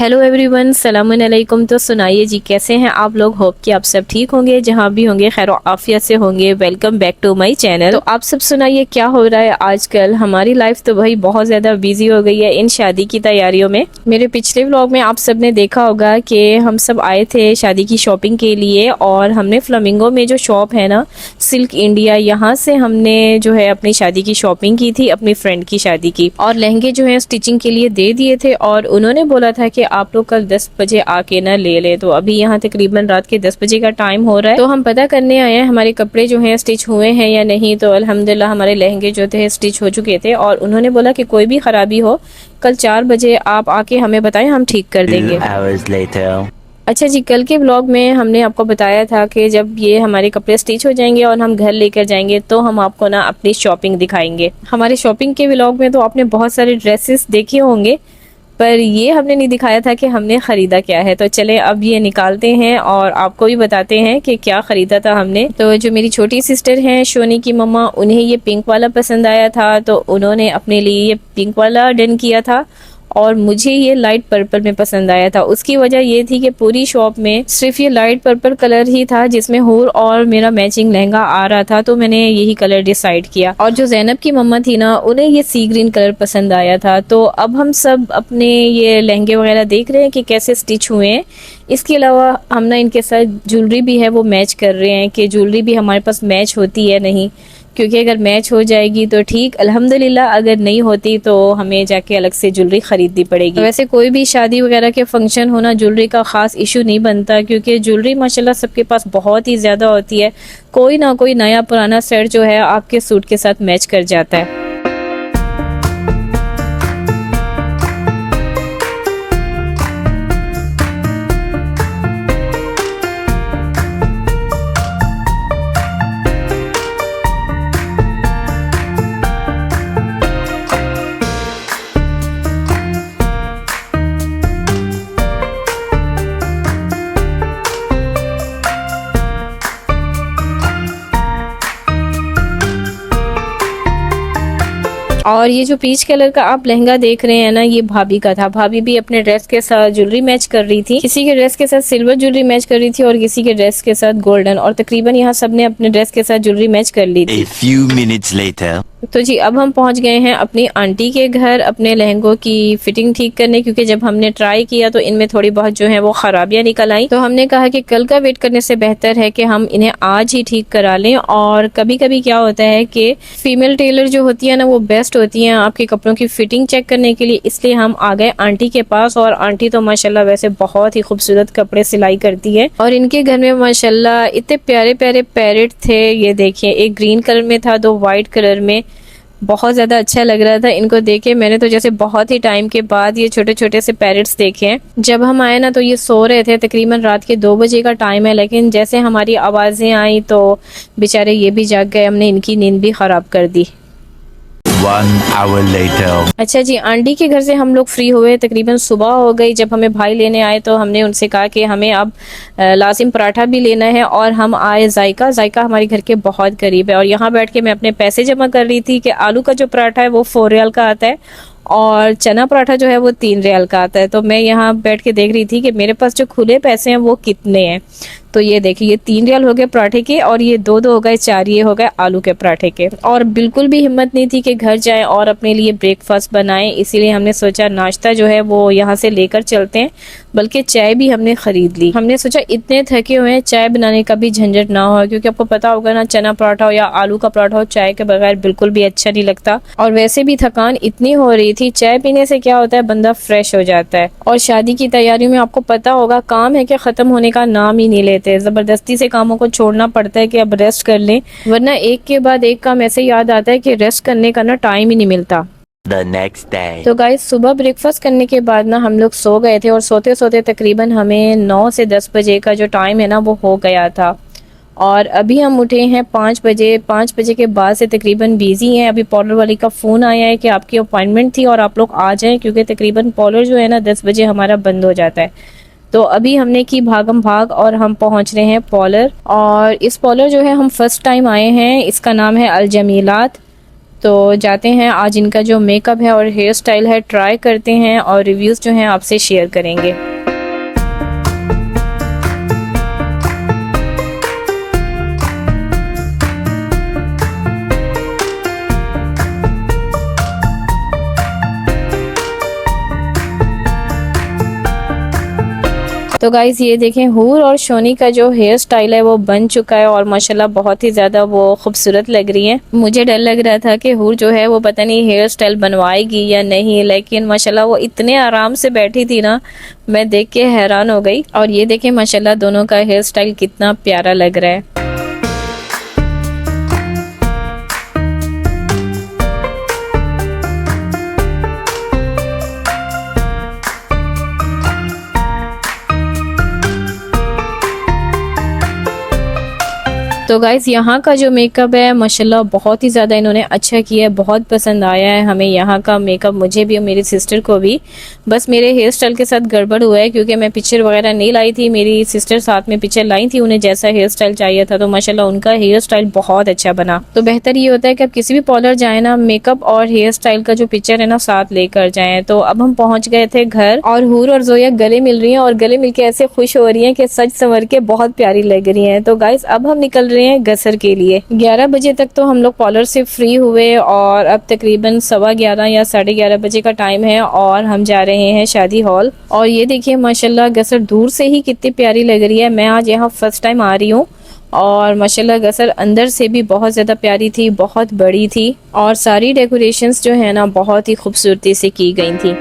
Hello everyone, सलामुन अलैकुम। तो सुनाइए जी, कैसे हैं आप लोग? होप कि आप सब ठीक होंगे, जहां भी होंगे खैर आफियत से होंगे। Welcome back to my channel. तो आप सब सुनाइए क्या हो रहा है आजकल। हमारी लाइफ तो भाई बहुत ज्यादा बिजी हो गई है इन शादी की तैयारियों में। मेरे पिछले व्लॉग में आप सब ने देखा होगा कि हम सब आए थे शादी की शॉपिंग के लिए, और हमने फ्लामिंगो में जो शॉप है ना, सिल्क इंडिया, यहाँ से हमने जो है अपनी शादी की शॉपिंग की थी, अपनी फ्रेंड की शादी की। और लहंगे जो है स्टिचिंग के लिए दे दिए थे, और उन्होंने बोला था कि आप लोग कल 10 बजे आके ना ले ले। तो अभी यहाँ तकरीबन रात के 10 बजे का टाइम हो रहा है, तो हम पता करने आए हैं हमारे कपड़े जो हैं स्टिच हुए हैं या नहीं। तो अल्हम्दुलिल्लाह हमारे लहंगे जो थे स्टिच हो चुके थे, और उन्होंने बोला कि कोई भी खराबी हो कल 4 बजे आप आके हमें बताएं, हम ठीक कर देंगे। अच्छा जी, कल के व्लॉग में हमने आपको बताया था कि जब ये हमारे कपड़े स्टिच हो जाएंगे और हम घर लेकर जाएंगे तो हम आपको ना अपनी शॉपिंग दिखाएंगे। हमारे शॉपिंग के व्लॉग में तो आपने बहुत सारे ड्रेसेस देखे होंगे, पर ये हमने नहीं दिखाया था कि हमने खरीदा क्या है। तो चले अब ये निकालते हैं और आपको भी बताते हैं कि क्या खरीदा था हमने। तो जो मेरी छोटी सिस्टर हैं शोनी की मम्मा, उन्हें ये पिंक वाला पसंद आया था, तो उन्होंने अपने लिए ये पिंक वाला डन किया था, और मुझे ये लाइट पर्पल में पसंद आया था। उसकी वजह ये थी कि पूरी शॉप में सिर्फ ये लाइट पर्पल कलर ही था जिसमें हूर और मेरा मैचिंग लहंगा आ रहा था, तो मैंने यही कलर डिसाइड किया। और जो जैनब की मम्मा थी ना, उन्हें ये सी ग्रीन कलर पसंद आया था। तो अब हम सब अपने ये लहंगे वगैरह देख रहे हैं कि कैसे स्टिच हुए हैं। इसके अलावा हम ना इनके साथ ज्वेलरी भी है वो मैच कर रहे हैं कि ज्वेलरी भी हमारे पास मैच होती है नहीं, क्योंकि अगर मैच हो जाएगी तो ठीक, अल्हम्दुलिल्लाह अगर नहीं होती तो हमें जाके अलग से ज्वेलरी खरीदनी पड़ेगी। वैसे कोई भी शादी वगैरह के फंक्शन होना ज्वेलरी का खास इशू नहीं बनता, क्योंकि ज्वेलरी माशाल्लाह सबके पास बहुत ही ज्यादा होती है। कोई ना कोई नया पुराना सेट जो है आपके सूट के साथ मैच कर जाता है। और ये जो पीच कलर का आप लहंगा देख रहे हैं ना, ये भाभी का था। भाभी भी अपने ड्रेस के साथ ज्वेलरी मैच कर रही थी। किसी के ड्रेस के साथ सिल्वर ज्वेलरी मैच कर रही थी और किसी के ड्रेस के साथ गोल्डन, और तकरीबन यहाँ सबने अपने ड्रेस के साथ ज्वेलरी मैच कर ली थी। A few minutes later. तो जी अब हम पहुंच गए हैं अपनी आंटी के घर अपने लहंगों की फिटिंग ठीक करने, क्योंकि जब हमने ट्राई किया तो इनमें थोड़ी बहुत जो है वो खराबियां निकल आई। तो हमने कहा कि कल का वेट करने से बेहतर है कि हम इन्हें आज ही ठीक करा लें। और कभी कभी क्या होता है कि फीमेल टेलर जो होती है ना, वो बेस्ट होती है आपके कपड़ों की फिटिंग चेक करने के लिए। इसलिए हम आ गए आंटी के पास, और आंटी तो माशाल्लाह वैसे बहुत ही खूबसूरत कपड़े सिलाई करती है। और इनके घर में माशाल्लाह इतने प्यारे प्यारे पैरेट थे। ये देखिए, एक ग्रीन कलर में था, दो वाइट कलर में। बहुत ज़्यादा अच्छा लग रहा था इनको देखे। मैंने तो जैसे बहुत ही टाइम के बाद ये छोटे छोटे से पैरेट्स देखे हैं। जब हम आए ना तो ये सो रहे थे, तकरीबन रात के 2 बजे का टाइम है, लेकिन जैसे हमारी आवाज़ें आई तो बेचारे ये भी जाग गए। हमने इनकी नींद भी ख़राब कर दी। 1 hour later. अच्छा जी, आंटी के घर से हम लोग फ्री हुए, तकरीबन सुबह हो गई। जब हमें भाई लेने आए तो हमने उनसे कहा कि हमें अब लाजिम पराठा भी लेना है, और हम आए जायका। जायका हमारे घर के बहुत करीब है, और यहाँ बैठ के मैं अपने पैसे जमा कर रही थी कि आलू का जो पराठा है वो 4 रियाल का आता है, और चना पराठा जो है वो 3 रियाल का आता है। तो मैं यहाँ बैठ के देख रही थी कि मेरे पास जो खुले पैसे हैं वो कितने हैं। तो ये देखिए, ये 3 रियाल हो गए पराठे के, और ये 2 हो गए 4, ये हो गए आलू के पराठे के। और बिल्कुल भी हिम्मत नहीं थी कि घर जाएं और अपने लिए ब्रेकफास्ट बनाएं, इसीलिए हमने सोचा नाश्ता जो है वो यहाँ से लेकर चलते हैं। बल्कि चाय भी हमने खरीद ली। हमने सोचा इतने थके हुए हैं, चाय बनाने का भी झंझट ना हो, क्योंकि आपको पता होगा ना, चना पराठा हो या आलू का पराठा हो, चाय के बगैर बिल्कुल भी अच्छा नहीं लगता। और वैसे भी थकान इतनी हो रही थी, चाय पीने से क्या होता है, बंदा फ्रेश हो जाता है। और शादी की तैयारियों में आपको पता होगा, काम है कि खत्म होने का नाम ही नहीं लेते। जबरदस्ती से कामों को छोड़ना पड़ता है कि अब रेस्ट कर लें, वरना एक के बाद एक काम ऐसे याद आता है कि रेस्ट करने का ना टाइम ही नहीं मिलता। The next day. तो गाइस, सुबह ब्रेकफास्ट करने के बाद ना हम लोग सो गए थे, और सोते सोते तकरीबन हमें 9 से 10 बजे का जो टाइम है ना वो हो गया था। और अभी हम उठे हैं 5 बजे। 5 बजे के बाद से तकरीबन बिजी हैं। अभी पार्लर वाली का फ़ोन आया है कि आपकी अपॉइंटमेंट थी और आप लोग आ जाएं, क्योंकि तकरीबन पार्लर जो है ना 10 बजे हमारा बंद हो जाता है। तो अभी हमने की भागम भाग और हम पहुंच रहे हैं पार्लर। और इस पार्लर जो है हम फर्स्ट टाइम आए हैं, इसका नाम है अल जमीलात। तो जाते हैं, आज इनका जो मेकअप है और हेयर स्टाइल है ट्राई करते हैं और रिव्यूज़ जो हैं आपसे शेयर करेंगे। तो गाइज़ ये देखें, हूर और शोनी का जो हेयर स्टाइल है वो बन चुका है और माशाल्लाह बहुत ही ज़्यादा वो खूबसूरत लग रही है। मुझे डर लग रहा था कि हूर जो है वो पता नहीं हेयर स्टाइल बनवाएगी या नहीं, लेकिन माशाल्लाह वो इतने आराम से बैठी थी ना, मैं देख के हैरान हो गई। और ये देखें माशाल्लाह दोनों का हेयर स्टाइल कितना प्यारा लग रहा है। तो गाइज़ यहाँ का जो मेकअप है माशाल्लाह बहुत ही ज़्यादा इन्होंने अच्छा किया है, बहुत पसंद आया है हमें यहाँ का मेकअप, मुझे भी और मेरी सिस्टर को भी। बस मेरे हेयर स्टाइल के साथ गड़बड़ हुआ है क्योंकि मैं पिक्चर वगैरह नहीं लाई थी, मेरी सिस्टर साथ में पिक्चर लाई थी, उन्हें जैसा हेयर स्टाइल चाहिए था, तो माशाल्लाह उनका हेयर स्टाइल बहुत अच्छा बना। तो बेहतर ये होता है कि आप किसी भी पार्लर जाए ना, मेकअप और हेयर स्टाइल का जो पिक्चर है ना साथ लेकर जाएँ। तो अब हम पहुँच गए थे घर और हूर और जोया गले मिल रही हैं और गले मिल के ऐसे खुश हो रही हैं कि सज संवर के बहुत प्यारी लग रही हैं। तो गाइज़ अब हम निकल रहे हैं गसर के लिए। 11 बजे तक तो हम लोग पार्लर से फ्री हुए और अब तकरीबन 11:15 या 11:30 बजे का टाइम है और हम जा रहे हैं शादी हॉल। और ये देखिए माशाल्लाह गसर दूर से ही कितनी प्यारी लग रही है। मैं आज यहाँ फर्स्ट टाइम आ रही हूँ और माशाल्लाह गसर अंदर से भी बहुत ज़्यादा प्यारी थी, बहुत बड़ी थी और सारी डेकोरेशंस जो है ना बहुत ही खूबसूरती से की गई थी।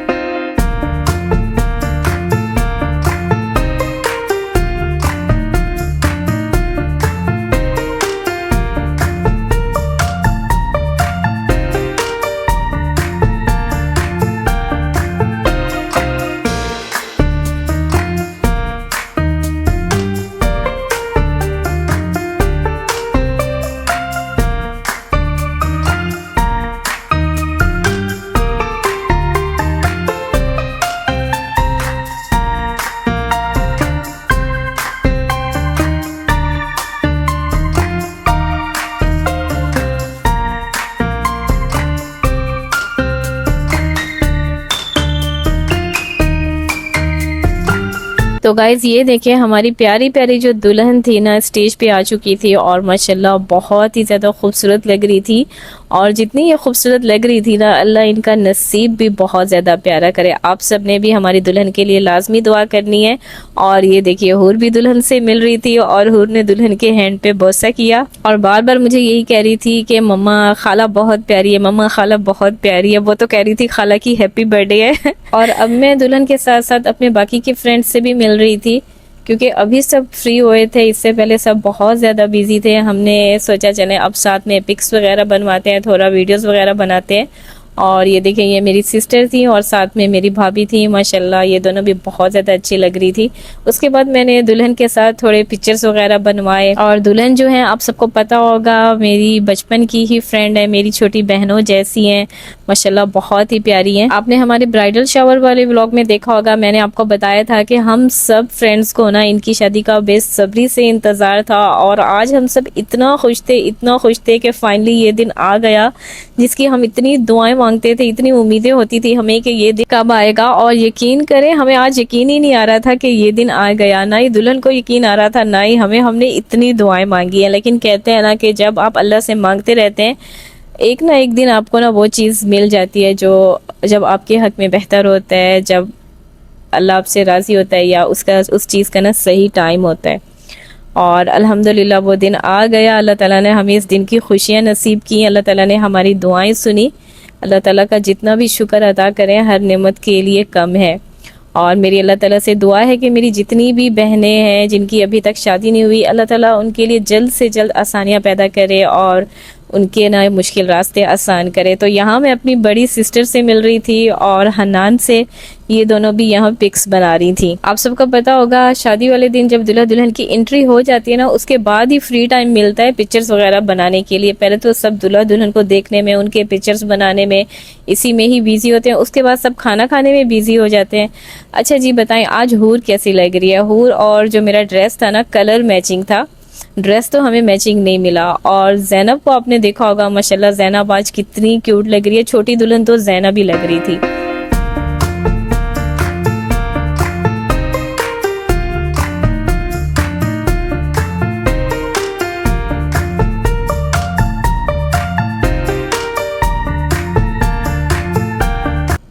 तो गाइज़ ये देखिए हमारी प्यारी प्यारी जो दुल्हन थी ना स्टेज पे आ चुकी थी और माशाल्लाह बहुत ही ज़्यादा खूबसूरत लग रही थी। और जितनी ये खूबसूरत लग रही थी ना, अल्लाह इनका नसीब भी बहुत ज़्यादा प्यारा करे। आप सब ने भी हमारी दुल्हन के लिए लाजमी दुआ करनी है। और ये देखिए हूर भी दुल्हन से मिल रही थी और हूर ने दुल्हन के हैंड पे बोसा किया और बार बार मुझे यही कह रही थी कि मम्मा खाला बहुत प्यारी है, मम्मा खाला बहुत प्यारी है। वो तो कह रही थी खाला की हैप्पी बर्थडे है। और अब मैं दुल्हन के साथ साथ अपने बाकी के फ्रेंड्स से भी मिल रही थी क्योंकि अभी सब फ्री हुए थे, इससे पहले सब बहुत ज़्यादा बिजी थे। हमने सोचा चले अब साथ में पिक्स वगैरह बनवाते हैं, थोड़ा वीडियोस वगैरह बनाते हैं। और ये देखें ये मेरी सिस्टर थी और साथ में मेरी भाभी थी, माशाल्लाह ये दोनों भी बहुत ज़्यादा अच्छी लग रही थी। उसके बाद मैंने दुल्हन के साथ थोड़े पिक्चर्स वगैरह बनवाए। और दुल्हन जो है आप सबको पता होगा मेरी बचपन की ही फ्रेंड है, मेरी छोटी बहनों जैसी हैं, माशाल्लाह बहुत ही प्यारी हैं। आपने हमारे ब्राइडल शावर वाले व्लॉग में देखा होगा, मैंने आपको बताया था कि हम सब फ्रेंड्स को ना इनकी शादी का बेसब्री से इंतज़ार था और आज हम सब इतना खुश थे कि फाइनली ये दिन आ गया जिसकी हम इतनी दुआएं मांगते थे, इतनी उम्मीदें होती थी हमें कि ये दिन कब आएगा। और यकीन करें हमें आज यकीन ही नहीं आ रहा था कि ये दिन आ गया, ना ही दुल्हन को यकीन आ रहा था ना ही हमें। हमने इतनी दुआएं मांगी हैं, लेकिन कहते हैं ना कि जब आप अल्लाह से मांगते रहते हैं एक ना एक दिन आपको ना वो चीज़ मिल जाती है जो जब आपके हक में बेहतर होता है, जब अल्लाह आपसे राज़ी होता है या उस चीज़ का ना सही टाइम होता है। और अल्हम्दुलिल्लाह वो दिन आ गया। अल्लाह ताला ने हमें इस दिन की खुशियाँ नसीब की, अल्लाह ताला ने हमारी दुआएं सुनी। अल्लाह ताला का जितना भी शुक्र अदा करें हर नेमत के लिए कम है। और मेरी अल्लाह ताला से दुआ है कि मेरी जितनी भी बहनें हैं जिनकी अभी तक शादी नहीं हुई, अल्लाह ताला उनके लिए जल्द से जल्द आसानियाँ पैदा करे और उनके ना मुश्किल रास्ते आसान करे। तो यहाँ मैं अपनी बड़ी सिस्टर से मिल रही थी और हन्नान से, ये दोनों भी यहाँ पिक्स बना रही थी। आप सबको पता होगा शादी वाले दिन जब दूल्हा दुल्हन की एंट्री हो जाती है ना, उसके बाद ही फ्री टाइम मिलता है पिक्चर्स वगैरह बनाने के लिए। पहले तो सब दूल्हा दुल्हन को देखने में, उनके पिक्चर्स बनाने में, इसी में ही बिजी होते हैं। उसके बाद सब खाना खाने में बिजी हो जाते हैं। अच्छा जी बताएं आज हूर कैसी लग रही है। हूर और जो मेरा ड्रेस था ना कलर मैचिंग था ड्रेस तो हमें मैचिंग नहीं मिला। और जैनब को आपने देखा होगा, माशाल्लाह जैनब आज कितनी क्यूट लग रही है, छोटी दुल्हन तो जैनब ही लग रही थी।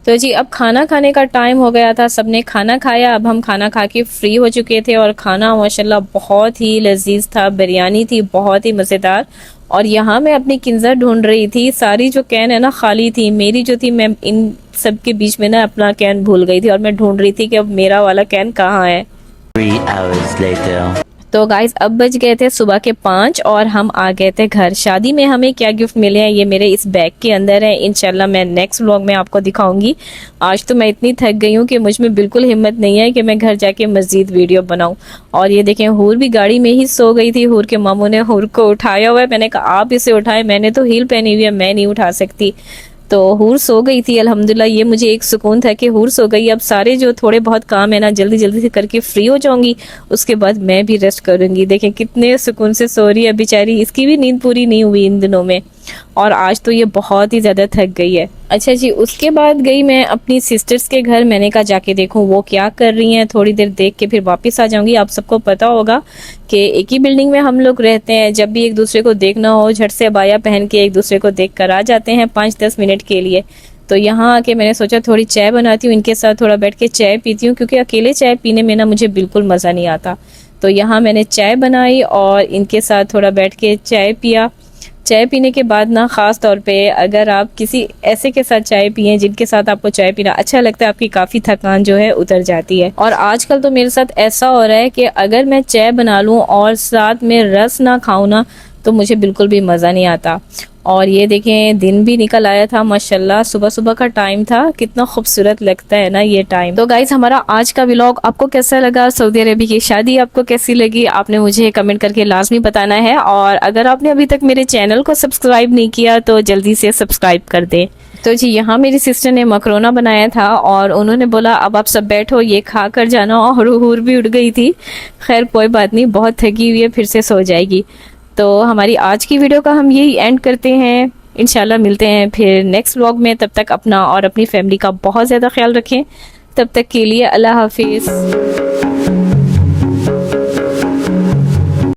तो जी अब खाना खाने का टाइम हो गया था, सबने खाना खाया। अब हम खाना खा के फ्री हो चुके थे और खाना माशाल्लाह बहुत ही लजीज था, बिरयानी थी बहुत ही मज़ेदार। और यहाँ मैं अपनी किंजर ढूंढ रही थी, सारी जो कैन है ना खाली थी, मेरी जो थी मैं इन सब के बीच में ना अपना कैन भूल गई थी और मैं ढूंढ रही थी कि अब मेरा वाला कैन कहाँ है। 3 hours later. तो गाइज अब बज गए थे सुबह के 5 और हम आ गए थे घर। शादी में हमें क्या गिफ्ट मिले हैं ये मेरे इस बैग के अंदर है, इंशाल्लाह मैं नेक्स्ट व्लॉग में आपको दिखाऊंगी। आज तो मैं इतनी थक गई हूँ कि मुझ में बिल्कुल हिम्मत नहीं है कि मैं घर जाके मज़ीद वीडियो बनाऊं। और ये देखें हूर भी गाड़ी में ही सो गई थी, हूर के मामू ने हूर को उठाया हुआ है। मैंने कहा आप इसे उठाए, मैंने तो हील पहनी हुई है, मैं नहीं उठा सकती। तो हूर सो गई थी अल्हम्दुलिल्लाह, ये मुझे एक सुकून था कि हूर सो गई। अब सारे जो थोड़े बहुत काम है ना जल्दी जल्दी से करके फ्री हो जाऊंगी, उसके बाद मैं भी रेस्ट करूंगी। देखें कितने सुकून से सो रही है बेचारी, इसकी भी नींद पूरी नहीं हुई इन दिनों में और आज तो ये बहुत ही ज़्यादा थक गई है। अच्छा जी, उसके बाद गई मैं अपनी सिस्टर्स के घर। मैंने कहा जाके देखूं वो क्या कर रही हैं, थोड़ी देर देख के फिर वापस आ जाऊंगी। आप सबको पता होगा कि एक ही बिल्डिंग में हम लोग रहते हैं, जब भी एक दूसरे को देखना हो झट से अबाया पहन के एक दूसरे को देख कर आ जाते हैं 5-10 मिनट के लिए। तो यहाँ आके मैंने सोचा थोड़ी चाय बनाती हूँ, इनके साथ थोड़ा बैठ के चाय पीती हूँ, क्योंकि अकेले चाय पीने में ना मुझे बिल्कुल मज़ा नहीं आता। तो यहाँ मैंने चाय बनाई और इनके साथ थोड़ा बैठ के चाय पिया। चाय पीने के बाद ना ख़ास तौर पे अगर आप किसी ऐसे के साथ चाय पिए जिनके साथ आपको चाय पीना अच्छा लगता है, आपकी काफ़ी थकान जो है उतर जाती है। और आजकल तो मेरे साथ ऐसा हो रहा है कि अगर मैं चाय बना लूँ और साथ में रस ना खाऊं ना तो मुझे बिल्कुल भी मज़ा नहीं आता। और ये देखें दिन भी निकल आया था माशाल्लाह, सुबह सुबह का टाइम था, कितना खूबसूरत लगता है ना ये टाइम। तो गाइज हमारा आज का व्लॉग आपको कैसा लगा, सऊदी अरब की शादी आपको कैसी लगी, आपने मुझे कमेंट करके लाजमी बताना है। और अगर आपने अभी तक मेरे चैनल को सब्सक्राइब नहीं किया तो जल्दी से सब्सक्राइब कर दें। तो जी यहाँ मेरी सिस्टर ने मकरोना बनाया था और उन्होंने बोला अब आप सब बैठो ये खा कर जाना, और हूर भी उड़ गई थी। खैर कोई बात नहीं, बहुत थकी हुई है, फिर से सो जाएगी। तो हमारी आज की वीडियो का हम यही एंड करते हैं। इंशाल्लाह मिलते हैं फिर नेक्स्ट व्लॉग में, तब तक अपना और अपनी फैमिली का बहुत ज़्यादा ख्याल रखें। तब तक के लिए अल्लाह हाफिज़।